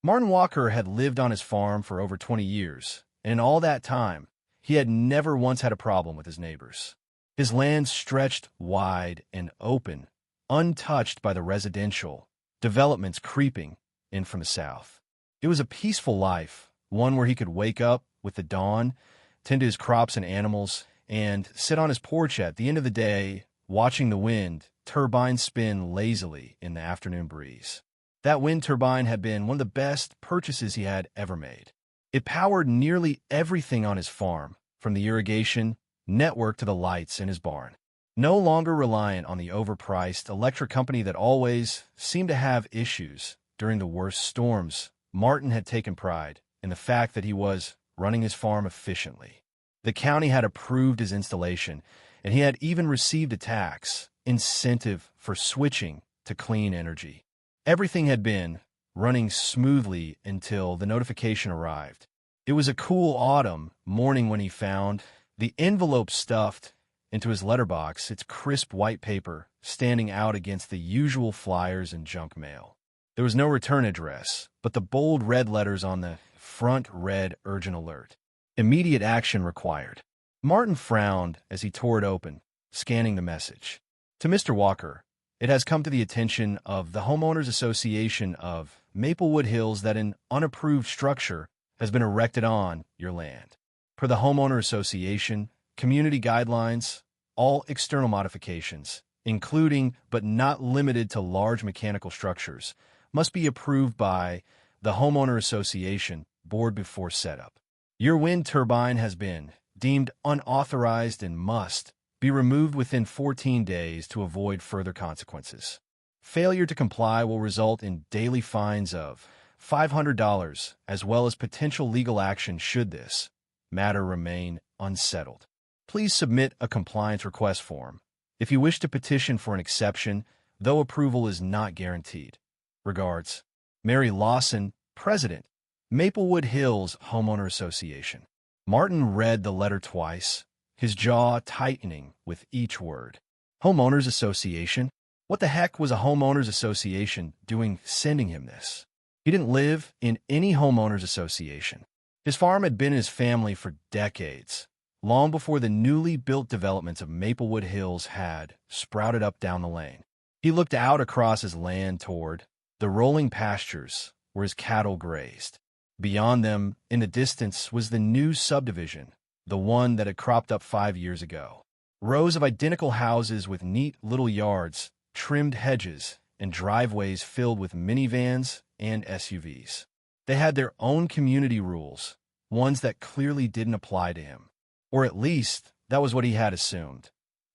Martin Walker had lived on his farm for over 20 years, and in all that time, he had never once had a problem with his neighbors. His land stretched wide and open, untouched by the residential developments creeping in from the south. It was a peaceful life, one where he could wake up with the dawn, tend to his crops and animals, and sit on his porch at the end of the day, watching the wind turbine spin lazily in the afternoon breeze. That wind turbine had been one of the best purchases he had ever made. It powered nearly everything on his farm, from the irrigation network to the lights in his barn. No longer reliant on the overpriced electric company that always seemed to have issues during the worst storms, Martin had taken pride in the fact that he was running his farm efficiently. The county had approved his installation, and he had even received a tax incentive for switching to clean energy. Everything had been running smoothly until the notification arrived. It was a cool autumn morning when he found the envelope stuffed into his letterbox, its crisp white paper standing out against the usual flyers and junk mail. There was no return address, but the bold red letters on the front read urgent alert. Immediate action required. Martin frowned as he tore it open, scanning the message. To Mr. Walker, it has come to the attention of the Homeowners Association of Maplewood Hills that an unapproved structure has been erected on your land. Per the Homeowner Association, community guidelines, all external modifications, including but not limited to large mechanical structures, must be approved by the Homeowner Association board before setup. Your wind turbine has been deemed unauthorized and must be removed within 14 days to avoid further consequences. Failure to comply will result in daily fines of $500 as well as potential legal action should this matter remain unsettled. Please submit a compliance request form if you wish to petition for an exception, though approval is not guaranteed. Regards, Mary Lawson, President, Maplewood Hills Homeowner Association. Martin read the letter twice, his jaw tightening with each word. Homeowners Association? What the heck was a homeowners association doing sending him this? He didn't live in any homeowners association. His farm had been in his family for decades, long before the newly built developments of Maplewood Hills had sprouted up down the lane. He looked out across his land toward the rolling pastures where his cattle grazed. Beyond them, in the distance, was the new subdivision, the one that had cropped up 5 years ago. Rows of identical houses with neat little yards, trimmed hedges, and driveways filled with minivans and SUVs. They had their own community rules, ones that clearly didn't apply to him. Or at least, that was what he had assumed.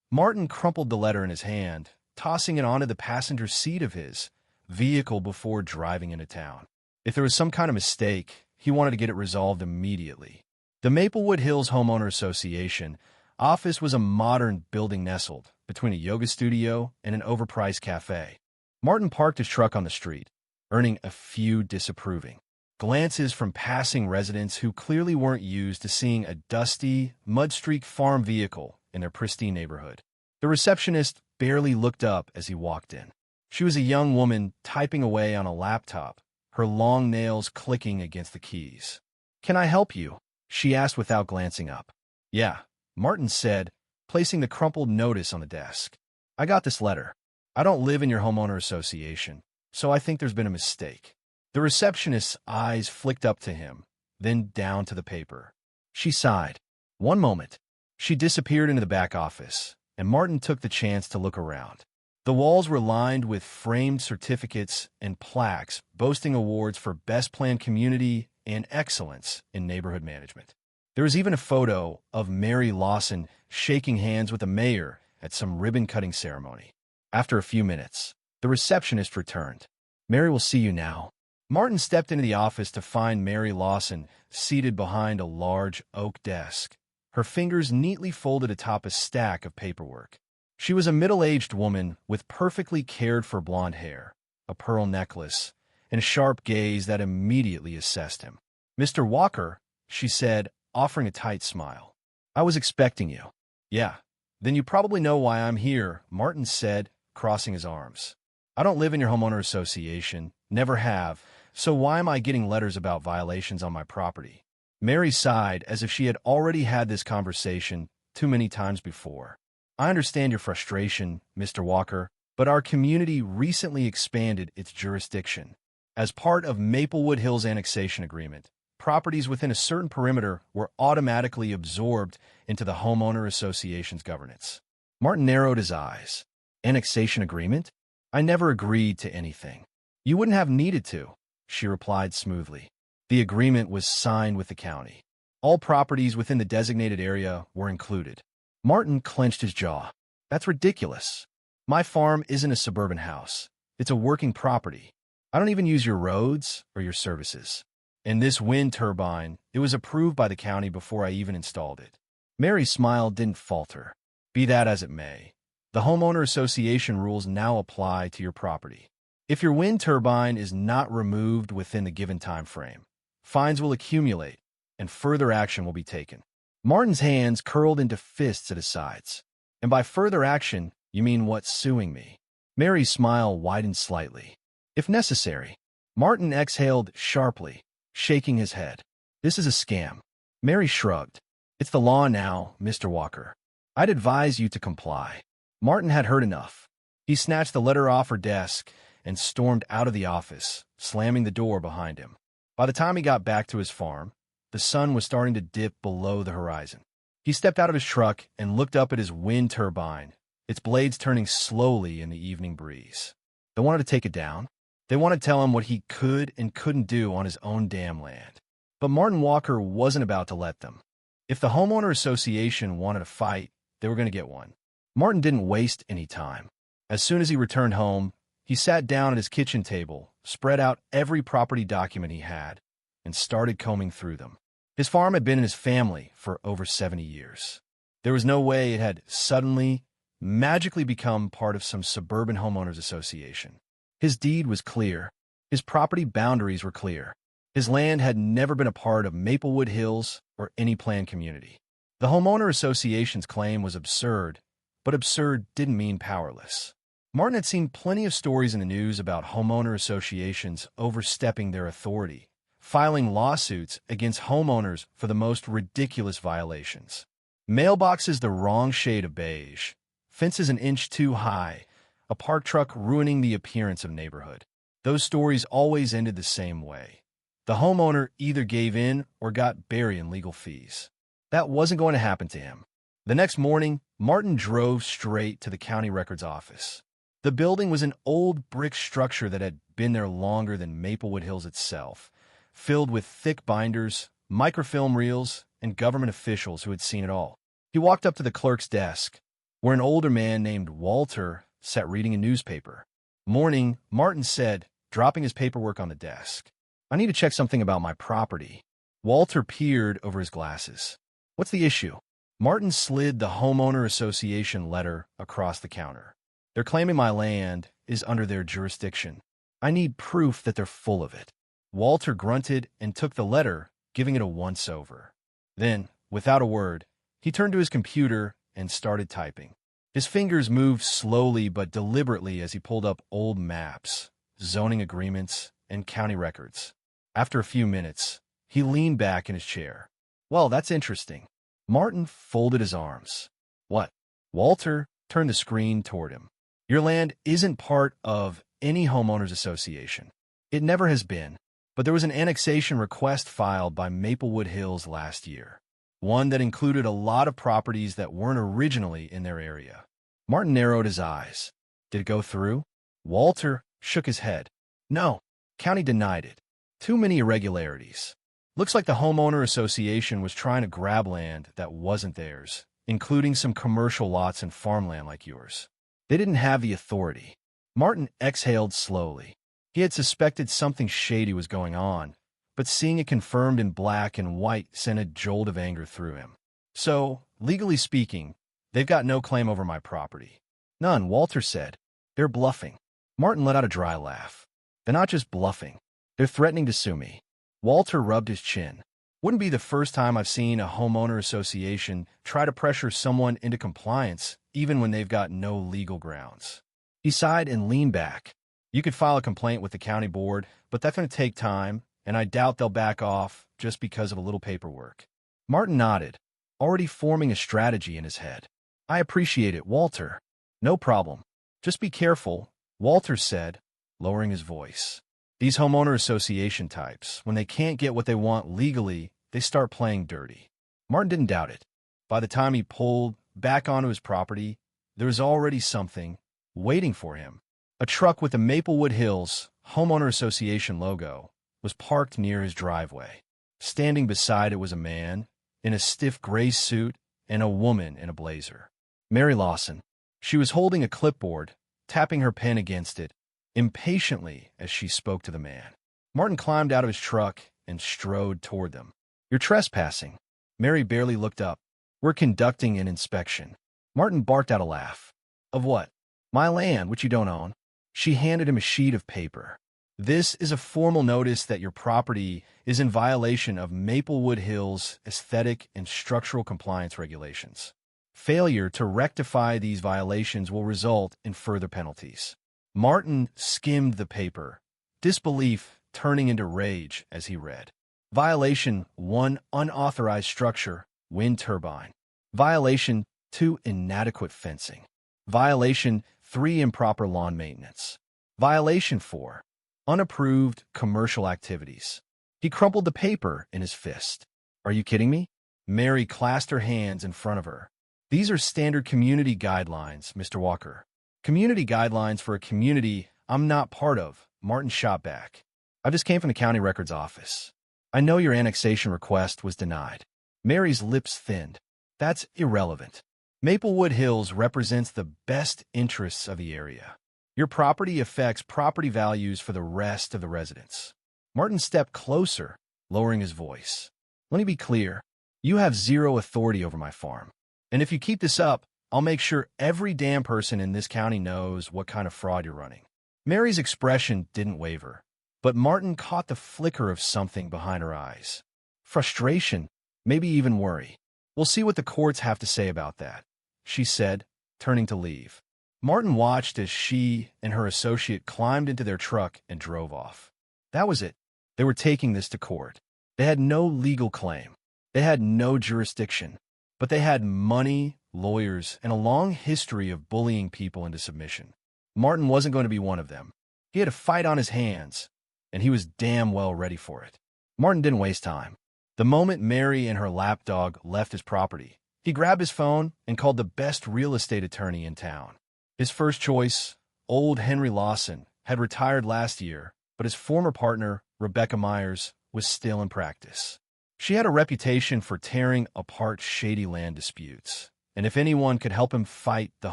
Martin crumpled the letter in his hand, tossing it onto the passenger seat of his vehicle before driving into town. If there was some kind of mistake, he wanted to get it resolved immediately. The Maplewood Hills Homeowner Association office was a modern building nestled between a yoga studio and an overpriced cafe. Martin parked his truck on the street, earning a few disapproving glances from passing residents who clearly weren't used to seeing a dusty, mud-streaked farm vehicle in their pristine neighborhood. The receptionist barely looked up as he walked in. She was a young woman typing away on a laptop, her long nails clicking against the keys. "Can I help you?" she asked without glancing up. "Yeah," Martin said, placing the crumpled notice on the desk. "I got this letter. I don't live in your homeowner association, so I think there's been a mistake." The receptionist's eyes flicked up to him, then down to the paper. She sighed. "One moment." She disappeared into the back office, and Martin took the chance to look around. The walls were lined with framed certificates and plaques boasting awards for Best Planned Community and Excellence in Neighborhood Management. There was even a photo of Mary Lawson shaking hands with the mayor at some ribbon-cutting ceremony. After a few minutes, the receptionist returned. "Mary will see you now." Martin stepped into the office to find Mary Lawson seated behind a large oak desk, her fingers neatly folded atop a stack of paperwork. She was a middle-aged woman with perfectly cared-for blonde hair, a pearl necklace, and a sharp gaze that immediately assessed him. "Mr. Walker," she said, offering a tight smile. "I was expecting you." "Yeah, then you probably know why I'm here," Martin said, crossing his arms. "I don't live in your homeowner association, never have, So why am I getting letters about violations on my property? Mary sighed as if she had already had this conversation too many times before. I understand your frustration, Mr. Walker, but our community recently expanded its jurisdiction. As part of Maplewood Hills Annexation Agreement, properties within a certain perimeter were automatically absorbed into the homeowner association's governance. Martin narrowed his eyes. Annexation agreement? I never agreed to anything. You wouldn't have needed to, she replied smoothly. The agreement was signed with the county. All properties within the designated area were included. Martin clenched his jaw. That's ridiculous. My farm isn't a suburban house. It's a working property. I don't even use your roads or your services. And this wind turbine, it was approved by the county before I even installed it. Mary's smile didn't falter. Be that as it may, the homeowner association rules now apply to your property. If your wind turbine is not removed within the given time frame, fines will accumulate and further action will be taken. Martin's hands curled into fists at his sides. And by further action, you mean what's suing me? Mary's smile widened slightly. If necessary. Martin exhaled sharply, shaking his head. This is a scam. Mary shrugged. It's the law now, Mr. Walker. I'd advise you to comply. Martin had heard enough. He snatched the letter off her desk and stormed out of the office, slamming the door behind him. By the time he got back to his farm, the sun was starting to dip below the horizon. He stepped out of his truck and looked up at his wind turbine, its blades turning slowly in the evening breeze. They wanted to take it down. They wanted to tell him what he could and couldn't do on his own damn land. But Martin Walker wasn't about to let them. If the homeowner association wanted a fight, they were going to get one. Martin didn't waste any time. As soon as he returned home, he sat down at his kitchen table, spread out every property document he had, and started combing through them. His farm had been in his family for over 70 years. There was no way it had suddenly, magically become part of some suburban homeowners association. His deed was clear. His property boundaries were clear. His land had never been a part of Maplewood Hills or any planned community. The homeowner association's claim was absurd, but absurd didn't mean powerless. Martin had seen plenty of stories in the news about homeowner associations overstepping their authority, filing lawsuits against homeowners for the most ridiculous violations. Mailboxes the wrong shade of beige, fences an inch too high, a parked truck ruining the appearance of neighborhood. Those stories always ended the same way. The homeowner either gave in or got buried in legal fees. That wasn't going to happen to him. The next morning, Martin drove straight to the county records office. The building was an old brick structure that had been there longer than Maplewood Hills itself, filled with thick binders, microfilm reels, and government officials who had seen it all. He walked up to the clerk's desk, where an older man named Walter sat reading a newspaper. Morning, Martin said, dropping his paperwork on the desk. I need to check something about my property. Walter peered over his glasses. What's the issue? Martin slid the homeowner association letter across the counter. They're claiming my land is under their jurisdiction. I need proof that they're full of it. Walter grunted and took the letter, giving it a once-over. Then, without a word, he turned to his computer and started typing. His fingers moved slowly but deliberately as he pulled up old maps, zoning agreements, and county records. After a few minutes, he leaned back in his chair. Well, that's interesting. Martin folded his arms. What? Walter turned the screen toward him. Your land isn't part of any homeowners association. It never has been, but there was an annexation request filed by Maplewood Hills last year, one that included a lot of properties that weren't originally in their area. Martin narrowed his eyes. Did it go through? Walter shook his head. No, county denied it. Too many irregularities. Looks like the homeowner association was trying to grab land that wasn't theirs, including some commercial lots and farmland like yours. They didn't have the authority. Martin exhaled slowly. He had suspected something shady was going on, but seeing it confirmed in black and white sent a jolt of anger through him. So, legally speaking, they've got no claim over my property. None, Walter said. They're bluffing. Martin let out a dry laugh. They're not just bluffing. They're threatening to sue me. Walter rubbed his chin. Wouldn't be the first time I've seen a homeowner association try to pressure someone into compliance, even when they've got no legal grounds. He sighed and leaned back. You could file a complaint with the county board, but that's going to take time, and I doubt they'll back off just because of a little paperwork. Martin nodded, already forming a strategy in his head. I appreciate it, Walter. No problem. Just be careful, Walter said, lowering his voice. These homeowner association types, when they can't get what they want legally, they start playing dirty. Martin didn't doubt it. By the time he pulled back onto his property, there was already something waiting for him. A truck with the Maplewood Hills Homeowner Association logo was parked near his driveway. Standing beside it was a man in a stiff gray suit and a woman in a blazer. Mary Lawson. She was holding a clipboard, tapping her pen against it, impatiently as she spoke to the man. Martin climbed out of his truck and strode toward them. You're trespassing. Mary barely looked up. We're conducting an inspection. Martin barked out a laugh. Of what? My land, which you don't own. She handed him a sheet of paper. This is a formal notice that your property is in violation of Maplewood Hills aesthetic and structural compliance regulations. Failure to rectify these violations will result in further penalties. Martin skimmed the paper, disbelief turning into rage as he read. Violation 1, unauthorized structure, wind turbine. Violation 2, inadequate fencing. Violation 3, improper lawn maintenance. Violation 4, unapproved commercial activities. He crumpled the paper in his fist. Are you kidding me? Mary clasped her hands in front of her. These are standard community guidelines, Mr. Walker. Community guidelines for a community I'm not part of, Martin shot back. I just came from the county records office. I know your annexation request was denied. Mary's lips thinned. That's irrelevant. Maplewood Hills represents the best interests of the area. Your property affects property values for the rest of the residents. Martin stepped closer, lowering his voice. Let me be clear. You have zero authority over my farm. And if you keep this up, I'll make sure every damn person in this county knows what kind of fraud you're running. Mary's expression didn't waver, but Martin caught the flicker of something behind her eyes. Frustration, maybe even worry. We'll see what the courts have to say about that, she said, turning to leave. Martin watched as she and her associate climbed into their truck and drove off. That was it. They were taking this to court. They had no legal claim. They had no jurisdiction. But they had money, lawyers, and a long history of bullying people into submission. Martin wasn't going to be one of them. He had a fight on his hands, and he was damn well ready for it. Martin didn't waste time. The moment Mary and her lapdog left his property, he grabbed his phone and called the best real estate attorney in town. His first choice, old Henry Lawson, had retired last year, but his former partner, Rebecca Myers, was still in practice. She had a reputation for tearing apart shady land disputes, and if anyone could help him fight the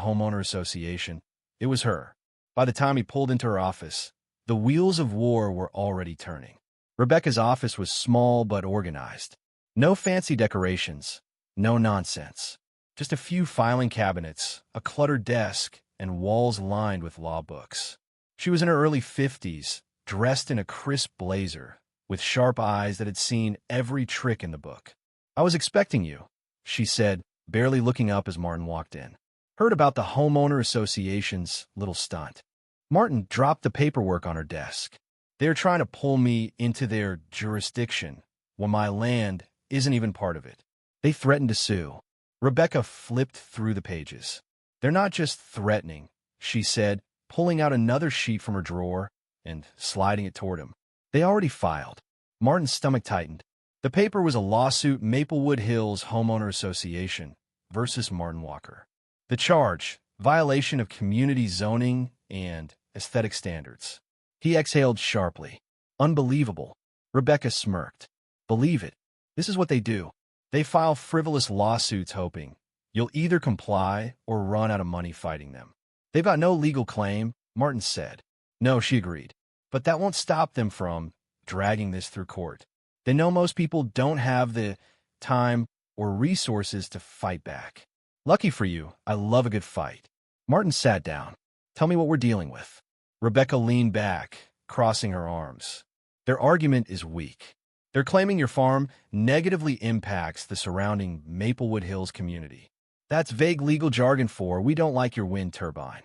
homeowner association, it was her. By the time he pulled into her office, the wheels of war were already turning. Rebecca's office was small but organized. No fancy decorations, no nonsense. Just a few filing cabinets, a cluttered desk, and walls lined with law books. She was in her early 50s, dressed in a crisp blazer, with sharp eyes that had seen every trick in the book. I was expecting you, she said, barely looking up as Martin walked in. Heard about the homeowner association's little stunt. Martin dropped the paperwork on her desk. They're trying to pull me into their jurisdiction when my land isn't even part of it. They threatened to sue. Rebecca flipped through the pages. They're not just threatening, she said, pulling out another sheet from her drawer and sliding it toward him. They already filed. Martin's stomach tightened. The paper was a lawsuit, Maplewood Hills Homeowner Association versus Martin Walker. The charge, violation of community zoning and aesthetic standards. He exhaled sharply. Unbelievable. Rebecca smirked. Believe it. This is what they do. They file frivolous lawsuits hoping you'll either comply or run out of money fighting them. They've got no legal claim, Martin said. No, she agreed. But that won't stop them from dragging this through court. They know most people don't have the time or resources to fight back. Lucky for you, I love a good fight. Martin sat down. Tell me what we're dealing with. Rebecca leaned back, crossing her arms. Their argument is weak. They're claiming your farm negatively impacts the surrounding Maplewood Hills community. That's vague legal jargon for we don't like your wind turbine.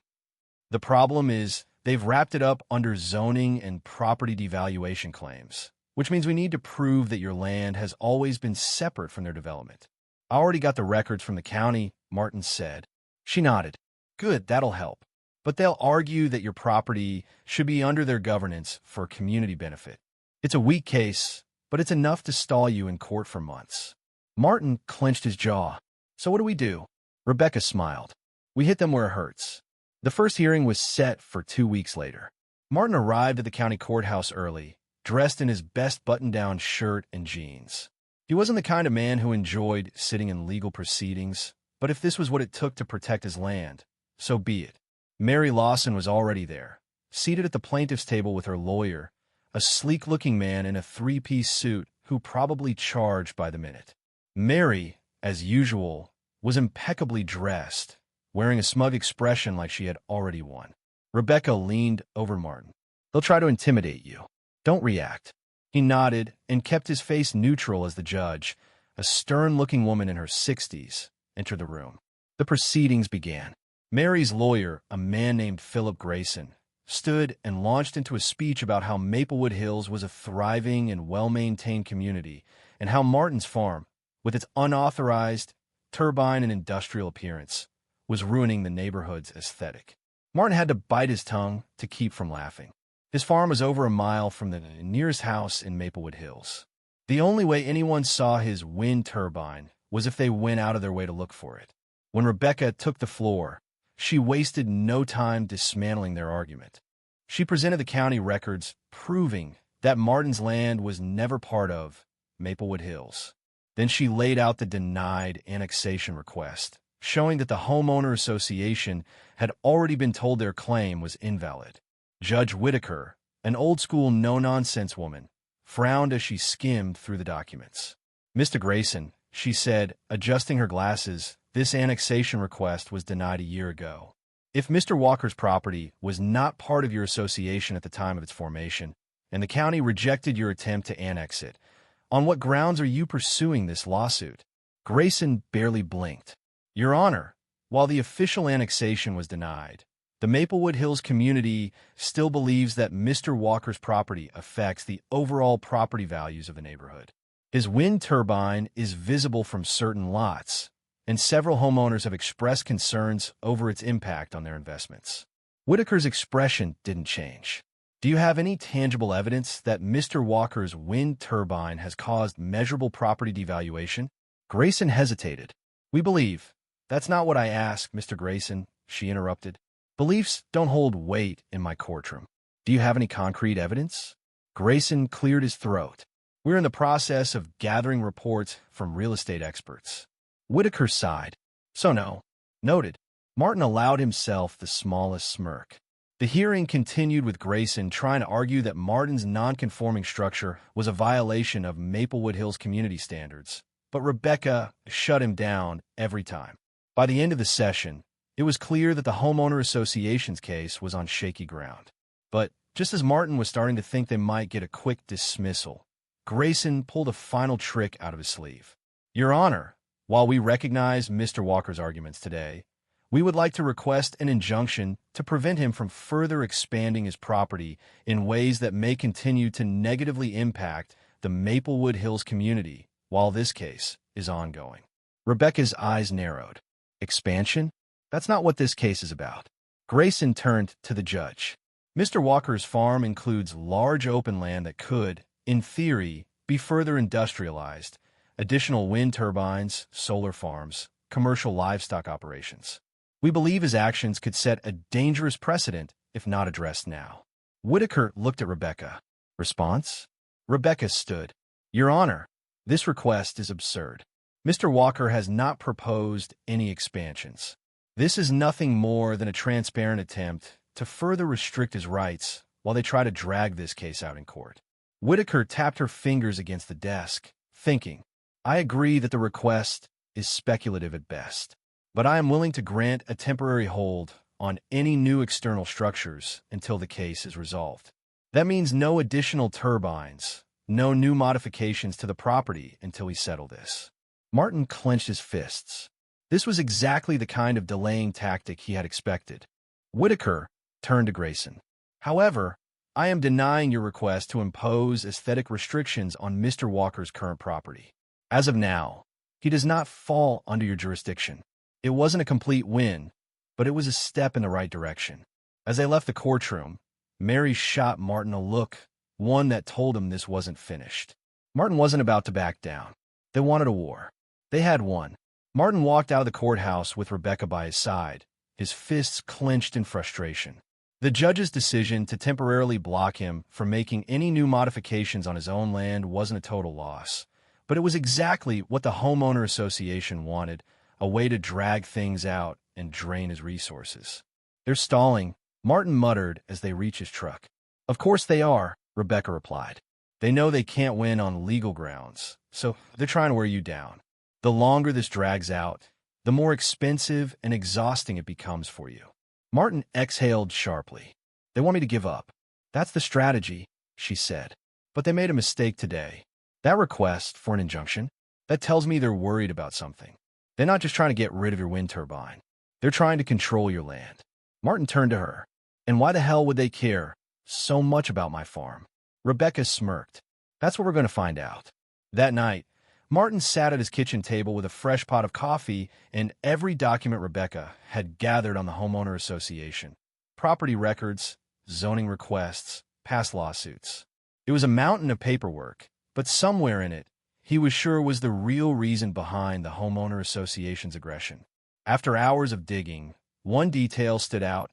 The problem is They've wrapped it up under zoning and property devaluation claims, which means we need to prove that your land has always been separate from their development. I already got the records from the county, Martin said. She nodded. Good, that'll help. But they'll argue that your property should be under their governance for community benefit. It's a weak case, but it's enough to stall you in court for months. Martin clenched his jaw. So what do we do? Rebecca smiled. We hit them where it hurts. The first hearing was set for 2 weeks later. Martin arrived at the county courthouse early, dressed in his best button-down shirt and jeans. He wasn't the kind of man who enjoyed sitting in legal proceedings, but if this was what it took to protect his land, so be it. Mary Lawson was already there, seated at the plaintiff's table with her lawyer, a sleek-looking man in a three-piece suit who probably charged by the minute. Mary, as usual, was impeccably dressed, wearing a smug expression like she had already won. Rebecca leaned over Martin. They'll try to intimidate you. Don't react. He nodded and kept his face neutral as the judge, a stern-looking woman in her 60s, entered the room. The proceedings began. Mary's lawyer, a man named Philip Grayson, stood and launched into a speech about how Maplewood Hills was a thriving and well-maintained community, and how Martin's farm, with its unauthorized turbine and industrial appearance, was ruining the neighborhood's aesthetic. Martin had to bite his tongue to keep from laughing. His farm was over a mile from the nearest house in Maplewood Hills. The only way anyone saw his wind turbine was if they went out of their way to look for it. When Rebecca took the floor, she wasted no time dismantling their argument. She presented the county records proving that Martin's land was never part of Maplewood Hills. Then she laid out the denied annexation request, showing that the homeowner association had already been told their claim was invalid. Judge Whitaker, an old-school no-nonsense woman, frowned as she skimmed through the documents. Mr. Grayson, she said, adjusting her glasses, this annexation request was denied a year ago. If Mr. Walker's property was not part of your association at the time of its formation, and the county rejected your attempt to annex it, on what grounds are you pursuing this lawsuit? Grayson barely blinked. Your Honor, while the official annexation was denied, the Maplewood Hills community still believes that Mr. Walker's property affects the overall property values of the neighborhood. His wind turbine is visible from certain lots, and several homeowners have expressed concerns over its impact on their investments. Whitaker's expression didn't change. Do you have any tangible evidence that Mr. Walker's wind turbine has caused measurable property devaluation? Grayson hesitated. We believe. That's not what I asked, Mr. Grayson, she interrupted. Beliefs don't hold weight in my courtroom. Do you have any concrete evidence? Grayson cleared his throat. We're in the process of gathering reports from real estate experts. Whitaker sighed. So no. Noted. Martin allowed himself the smallest smirk. The hearing continued with Grayson trying to argue that Martin's non-conforming structure was a violation of Maplewood Hills community standards, but Rebecca shut him down every time. By the end of the session, it was clear that the homeowner association's case was on shaky ground. But just as Martin was starting to think they might get a quick dismissal, Grayson pulled a final trick out of his sleeve. Your Honor, while we recognize Mr. Walker's arguments today, we would like to request an injunction to prevent him from further expanding his property in ways that may continue to negatively impact the Maplewood Hills community while this case is ongoing. Rebecca's eyes narrowed. Expansion? That's not what this case is about. Grayson turned to the judge. Mr. Walker's farm includes large open land that could, in theory, be further industrialized, additional wind turbines, solar farms, commercial livestock operations. We believe his actions could set a dangerous precedent if not addressed now. Whitaker looked at Rebecca. Response? Rebecca stood. Your Honor, this request is absurd. Mr. Walker has not proposed any expansions. This is nothing more than a transparent attempt to further restrict his rights while they try to drag this case out in court. Whitaker tapped her fingers against the desk, thinking, I agree that the request is speculative at best, but I am willing to grant a temporary hold on any new external structures until the case is resolved. That means no additional turbines, no new modifications to the property until we settle this. Martin clenched his fists. This was exactly the kind of delaying tactic he had expected. Whitaker turned to Grayson. However, I am denying your request to impose aesthetic restrictions on Mr. Walker's current property. As of now, he does not fall under your jurisdiction. It wasn't a complete win, but it was a step in the right direction. As they left the courtroom, Mary shot Martin a look, one that told him this wasn't finished. Martin wasn't about to back down. They wanted a war. They had one. Martin walked out of the courthouse with Rebecca by his side, his fists clenched in frustration. The judge's decision to temporarily block him from making any new modifications on his own land wasn't a total loss, but it was exactly what the homeowner association wanted, a way to drag things out and drain his resources. They're stalling, Martin muttered as they reached his truck. Of course they are, Rebecca replied. They know they can't win on legal grounds, so they're trying to wear you down. The longer this drags out, the more expensive and exhausting it becomes for you. Martin exhaled sharply. They want me to give up. That's the strategy, she said. But they made a mistake today. That request for an injunction, that tells me they're worried about something. They're not just trying to get rid of your wind turbine. They're trying to control your land. Martin turned to her. And why the hell would they care so much about my farm? Rebecca smirked. That's what we're going to find out. That night, Martin sat at his kitchen table with a fresh pot of coffee and every document Rebecca had gathered on the homeowner association. Property records, zoning requests, past lawsuits. It was a mountain of paperwork, but somewhere in it, he was sure was the real reason behind the homeowner association's aggression. After hours of digging, one detail stood out.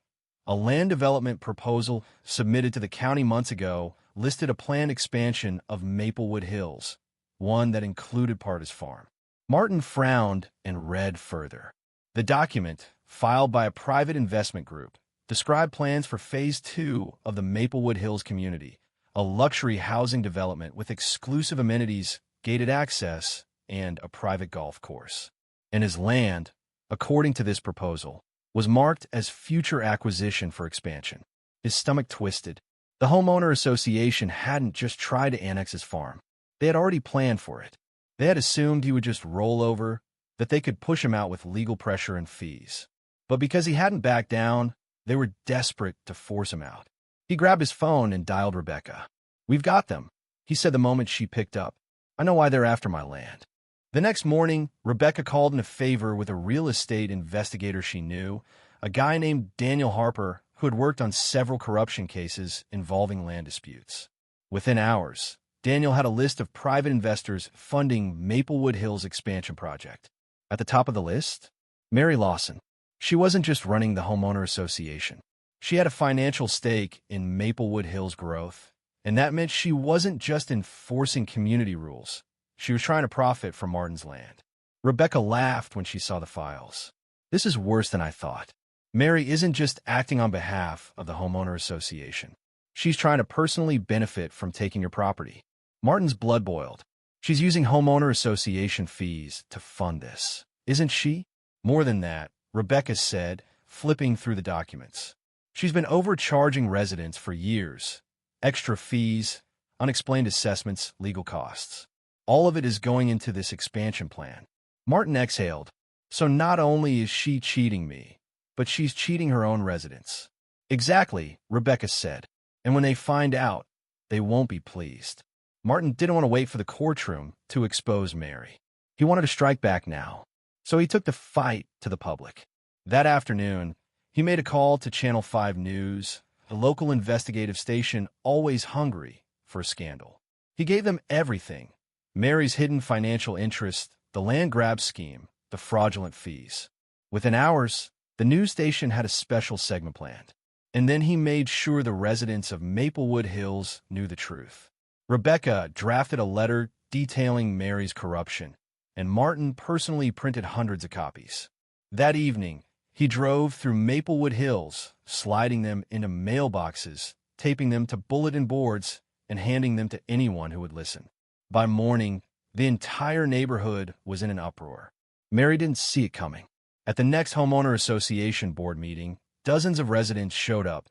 A land development proposal submitted to the county months ago listed a planned expansion of Maplewood Hills, one that included part of his farm. Martin frowned and read further. The document, filed by a private investment group, described plans for Phase 2 of the Maplewood Hills community, a luxury housing development with exclusive amenities, gated access, and a private golf course. And his land, according to this proposal, was marked as future acquisition for expansion. His stomach twisted. The homeowner association hadn't just tried to annex his farm. They had already planned for it. They had assumed he would just roll over, that they could push him out with legal pressure and fees. But because he hadn't backed down, they were desperate to force him out. He grabbed his phone and dialed Rebecca. "We've got them," he said the moment she picked up. "I know why they're after my land." The next morning, Rebecca called in a favor with a real estate investigator she knew, a guy named Daniel Harper who had worked on several corruption cases involving land disputes. Within hours, Daniel had a list of private investors funding Maplewood Hills expansion project. At the top of the list, Mary Lawson. She wasn't just running the homeowner association. She had a financial stake in Maplewood Hills growth, and that meant she wasn't just enforcing community rules. She was trying to profit from Martin's land. Rebecca laughed when she saw the files. "This is worse than I thought. Mary isn't just acting on behalf of the homeowner association. She's trying to personally benefit from taking your property." Martin's blood boiled. "She's using homeowner association fees to fund this, isn't she?" "More than that," Rebecca said, flipping through the documents. "She's been overcharging residents for years. Extra fees, unexplained assessments, legal costs. All of it is going into this expansion plan." Martin exhaled. "So not only is she cheating me, but she's cheating her own residents." "Exactly," Rebecca said. "And when they find out, they won't be pleased." Martin didn't want to wait for the courtroom to expose Mary. He wanted to strike back now. So he took the fight to the public. That afternoon, he made a call to Channel 5 News, the local investigative station always hungry for a scandal. He gave them everything: Mary's hidden financial interest, the land grab scheme, the fraudulent fees. Within hours, the news station had a special segment planned. And then he made sure the residents of Maplewood Hills knew the truth. Rebecca drafted a letter detailing Mary's corruption, and Martin personally printed hundreds of copies. That evening, he drove through Maplewood Hills, sliding them into mailboxes, taping them to bulletin boards, and handing them to anyone who would listen. By morning, the entire neighborhood was in an uproar. Mary didn't see it coming. At the next homeowner association board meeting, dozens of residents showed up,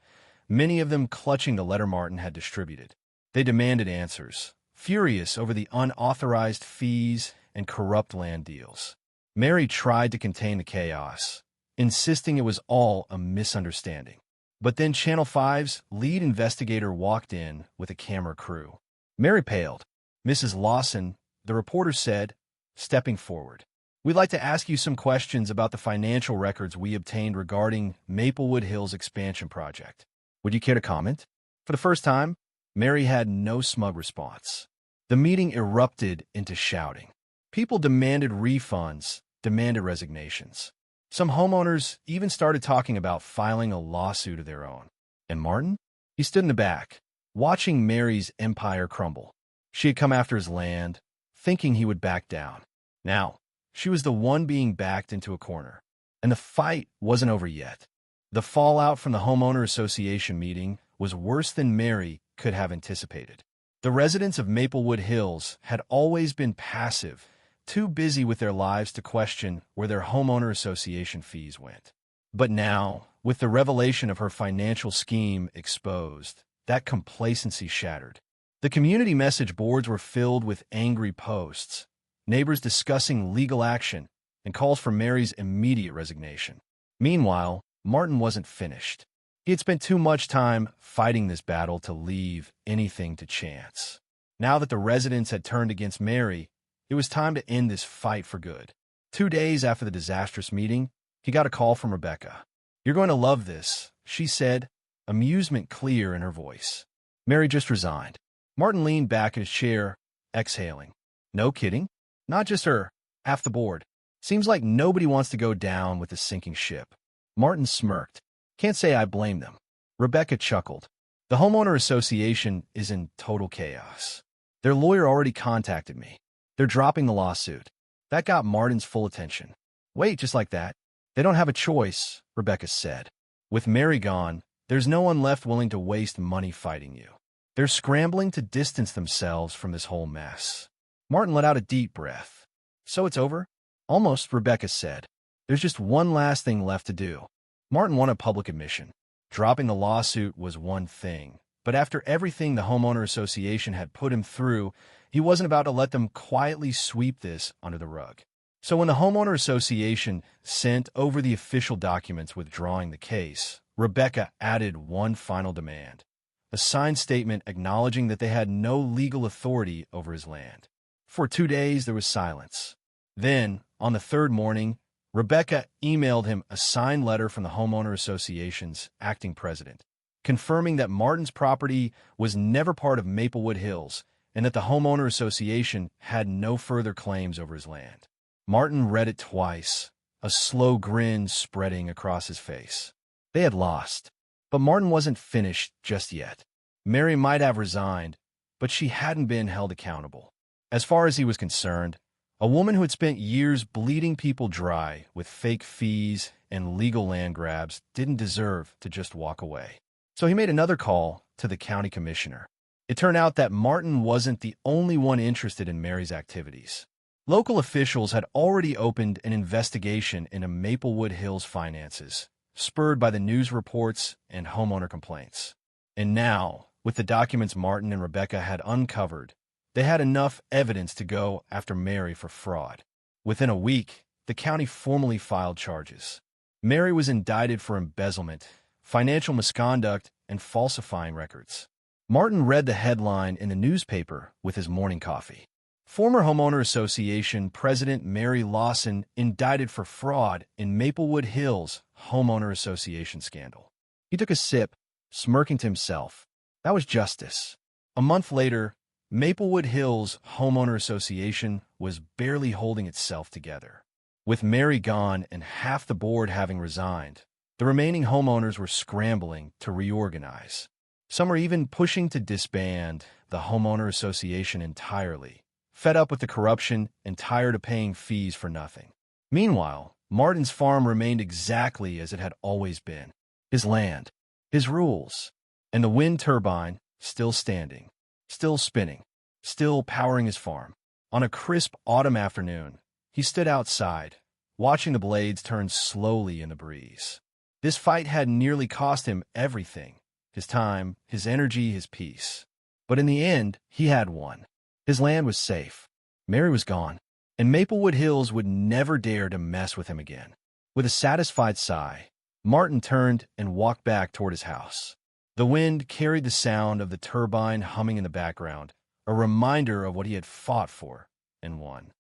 many of them clutching the letter Martin had distributed. They demanded answers, furious over the unauthorized fees and corrupt land deals. Mary tried to contain the chaos, insisting it was all a misunderstanding. But then Channel 5's lead investigator walked in with a camera crew. Mary paled. "Mrs. Lawson," the reporter said, stepping forward. "We'd like to ask you some questions about the financial records we obtained regarding Maplewood Hills expansion project. Would you care to comment?" For the first time, Mary had no smug response. The meeting erupted into shouting. People demanded refunds, demanded resignations. Some homeowners even started talking about filing a lawsuit of their own. And Martin? He stood in the back, watching Mary's empire crumble. She had come after his land, thinking he would back down. Now, she was the one being backed into a corner. And the fight wasn't over yet. The fallout from the homeowner association meeting was worse than Mary could have anticipated. The residents of Maplewood Hills had always been passive, too busy with their lives to question where their homeowner association fees went. But now, with the revelation of her financial scheme exposed, that complacency shattered. The community message boards were filled with angry posts, neighbors discussing legal action, and calls for Mary's immediate resignation. Meanwhile, Martin wasn't finished. He had spent too much time fighting this battle to leave anything to chance. Now that the residents had turned against Mary, it was time to end this fight for good. 2 days after the disastrous meeting, he got a call from Rebecca. "You're going to love this," she said, amusement clear in her voice. Mary just resigned. Martin leaned back in his chair, exhaling. "No kidding? Not just her. Half the board. Seems like nobody wants to go down with the sinking ship." Martin smirked. "Can't say I blame them." Rebecca chuckled. "The homeowner association is in total chaos. Their lawyer already contacted me. They're dropping the lawsuit." That got Martin's full attention. "Wait, just like that? They don't have a choice," Rebecca said. "With Mary gone, there's no one left willing to waste money fighting you. They're scrambling to distance themselves from this whole mess." Martin let out a deep breath. "So it's over?" "Almost," Rebecca said. "There's just one last thing left to do." Martin wanted public admission. Dropping the lawsuit was one thing, but after everything the homeowner association had put him through, he wasn't about to let them quietly sweep this under the rug. So when the homeowner association sent over the official documents withdrawing the case, Rebecca added one final demand: a signed statement acknowledging that they had no legal authority over his land. For 2 days, there was silence. Then, on the third morning, Rebecca emailed him a signed letter from the homeowner association's acting president, confirming that Martin's property was never part of Maplewood Hills and that the homeowner association had no further claims over his land. Martin read it twice, a slow grin spreading across his face. They had lost, but Martin wasn't finished just yet. Mary might have resigned, but she hadn't been held accountable. As far as he was concerned, a woman who had spent years bleeding people dry with fake fees and legal land grabs didn't deserve to just walk away. So he made another call to the county commissioner. It turned out that Martin wasn't the only one interested in Mary's activities. Local officials had already opened an investigation into Maplewood Hills finances, spurred by the news reports and homeowner complaints. And now, with the documents Martin and Rebecca had uncovered, they had enough evidence to go after Mary for fraud. Within a week, the county formally filed charges. Mary was indicted for embezzlement, financial misconduct, and falsifying records. Martin read the headline in the newspaper with his morning coffee. Former Homeowner Association President Mary Lawson indicted for fraud in Maplewood Hills Homeowner Association scandal. He took a sip, smirking to himself. That was justice. A month later, Maplewood Hills Homeowner Association was barely holding itself together. With Mary gone and half the board having resigned, the remaining homeowners were scrambling to reorganize. Some were even pushing to disband the Homeowner Association entirely, fed up with the corruption and tired of paying fees for nothing. Meanwhile, Martin's farm remained exactly as it had always been. His land, his rules, and the wind turbine still standing, still spinning, still powering his farm. On a crisp autumn afternoon, he stood outside, watching the blades turn slowly in the breeze. This fight had nearly cost him everything: his time, his energy, his peace. But in the end, he had won. His land was safe. Mary was gone, and Maplewood Hills would never dare to mess with him again. With a satisfied sigh, Martin turned and walked back toward his house. The wind carried the sound of the turbine humming in the background, a reminder of what he had fought for and won.